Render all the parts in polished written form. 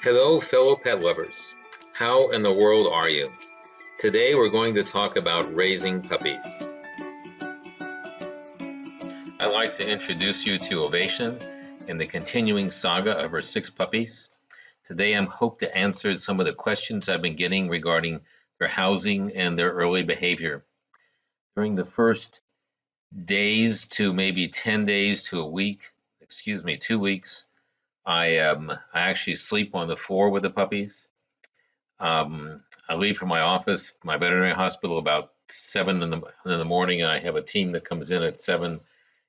Hello, fellow pet lovers. How in the world are you? Today we're going to talk about raising puppies. I'd like to introduce you to Ovation and the continuing saga of her 6 puppies. Today I hope to answer some of the questions I've been getting regarding their housing and their early behavior. During the first days to maybe 10 days to a week, 2 weeks, I actually sleep on the floor with the puppies. I leave from my office, my veterinary hospital, about 7 in the morning, and I have a team that comes in at 7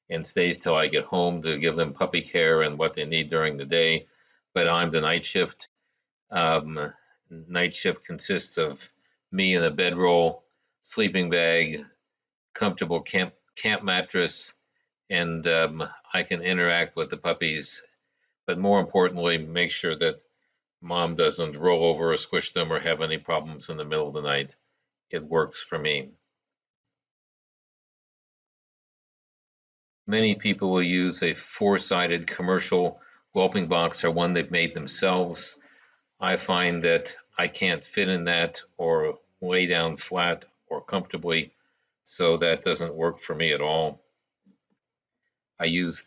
and stays till I get home to give them puppy care and what they need during the day. But I'm the night shift. Night shift consists of me in a bedroll, sleeping bag, comfortable camp mattress, and I can interact with the puppies. But more importantly, make sure that Mom doesn't roll over or squish them or have any problems in the middle of the night. It works for me. Many people will use a 4-sided commercial whelping box or one they've made themselves. I find that I can't fit in that or lay down flat or comfortably, so that doesn't work for me at all. I use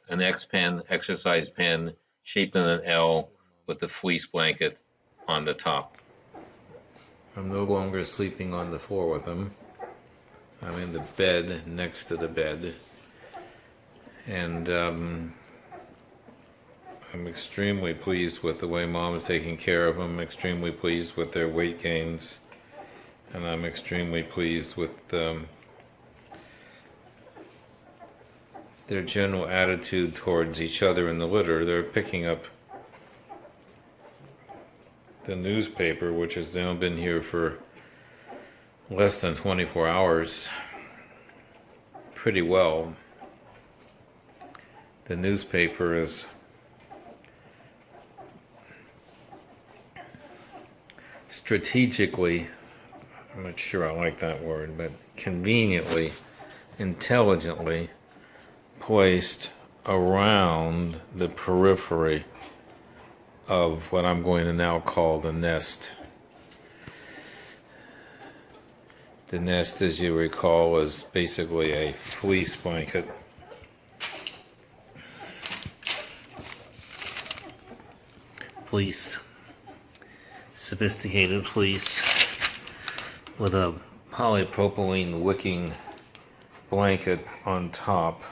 an X-pen, exercise pen, shaped in an L with the fleece blanket on the top. I'm no longer sleeping on the floor with them. I'm in the bed next to the bed. And I'm extremely pleased with the way Mom is taking care of them, extremely pleased with their weight gains, and I'm extremely pleased with their general attitude towards each other in the litter. They're picking up the newspaper, which has now been here for less than 24 hours, pretty well. The newspaper is strategically, I'm not sure I like that word, but conveniently, intelligently placed around the periphery of what I'm going to now call the nest. The nest, as you recall, is basically a fleece blanket. Fleece, sophisticated fleece with a polypropylene wicking blanket on top.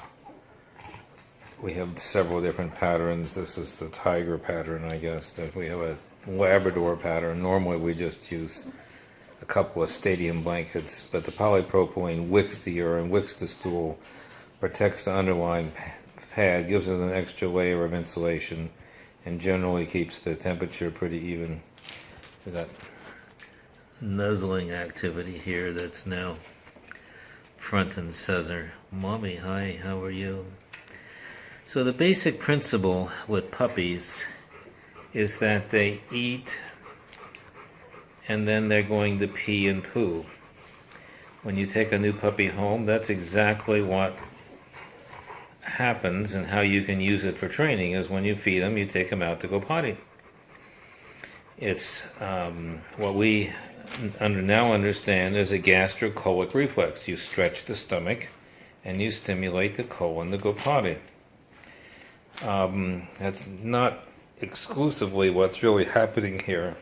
We have several different patterns. This is the tiger pattern, I guess. We have a Labrador pattern. Normally we just use a couple of stadium blankets, but the polypropylene wicks the urine, wicks the stool, protects the underlying pad, gives it an extra layer of insulation, and generally keeps the temperature pretty even. We got nuzzling activity here that's now front and center. Mommy, hi, how are you? So the basic principle with puppies is that they eat and then they're going to pee and poo. When you take a new puppy home, that's exactly what happens, and how you can use it for training is when you feed them, you take them out to go potty. It's what we now understand as a gastrocolic reflex. You stretch the stomach and you stimulate the colon to go potty. That's not exclusively what's really happening here.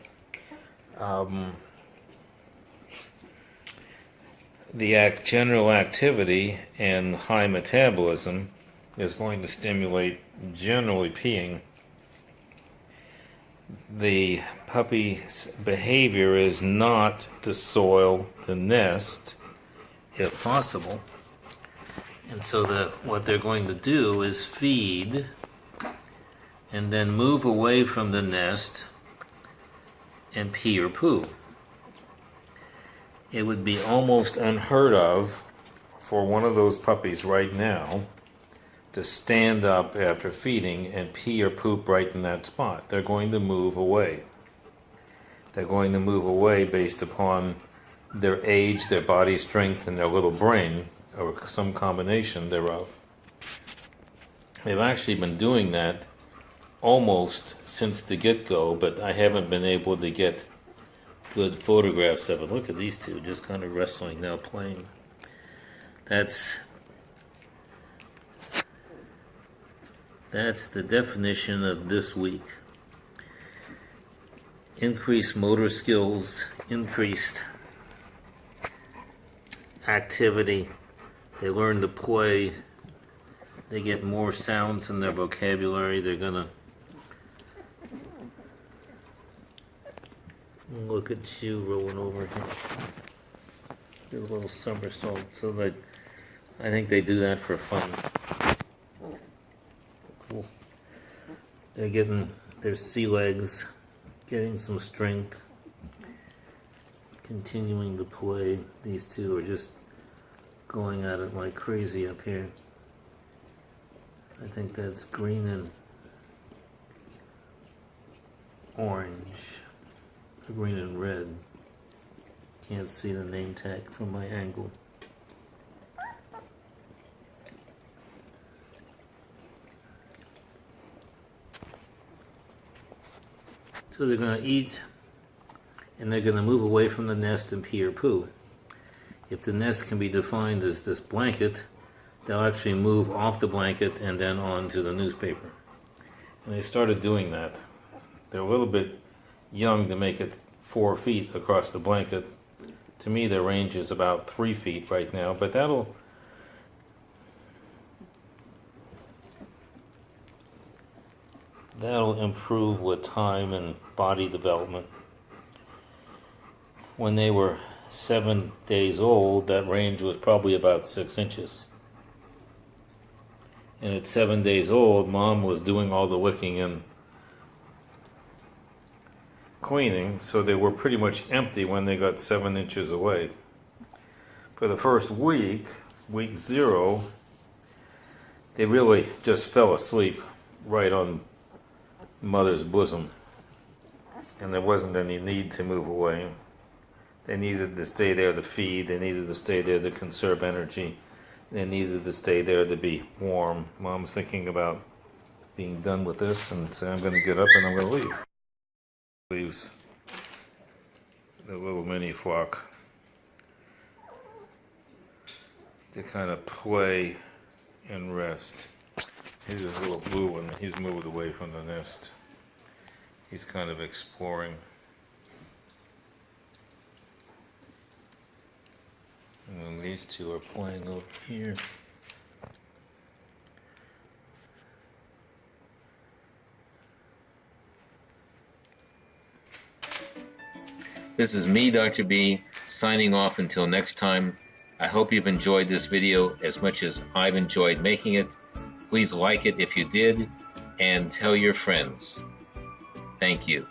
The general activity and high metabolism is going to stimulate generally peeing. The puppy's behavior is not to soil the nest, if possible. And so what they're going to do is feed and then move away from the nest and pee or poo. It would be almost unheard of for one of those puppies right now to stand up after feeding and pee or poop right in that spot. They're going to move away. They're going to move away based upon their age, their body strength, and their little brain, or some combination thereof. They've actually been doing that almost since the get-go, but I haven't been able to get good photographs of it. Look at these two just kind of wrestling now, playing. That's the definition of this week. Increased motor skills, increased activity. They learn to play. They get more sounds in their vocabulary. They're gonna look at you rolling over here. Do a little somersault. So that I think they do that for fun. Cool. They're getting their sea legs, getting some strength, continuing to play. These two are just going at it like crazy up here. I think that's green and orange, green and red. Can't see the name tag from my angle. So they're going to eat, and they're going to move away from the nest and pee or poo. If the nest can be defined as this blanket, they'll actually move off the blanket and then onto the newspaper. And they started doing that. They're a little bit young to make it 4 feet across the blanket. To me, their range is about 3 feet right now, but that'll improve with time and body development. When they were 7 days old, that range was probably about 6 inches. And at 7 days old, Mom was doing all the licking and cleaning, so they were pretty much empty when they got 7 inches away. For the first week, week 0, they really just fell asleep right on Mother's bosom, and there wasn't any need to move away. They needed to stay there to feed, they needed to stay there to conserve energy, they needed to stay there to be warm. Mom's thinking about being done with this and saying, I'm going to get up and I'm going to leave. Leaves the little mini flock to kind of play and rest. Here's this little blue one. He's moved away from the nest. He's kind of exploring. And then these two are playing over here. This is me, Dr. B, signing off until next time. I hope you've enjoyed this video as much as I've enjoyed making it. Please like it if you did, and tell your friends. Thank you.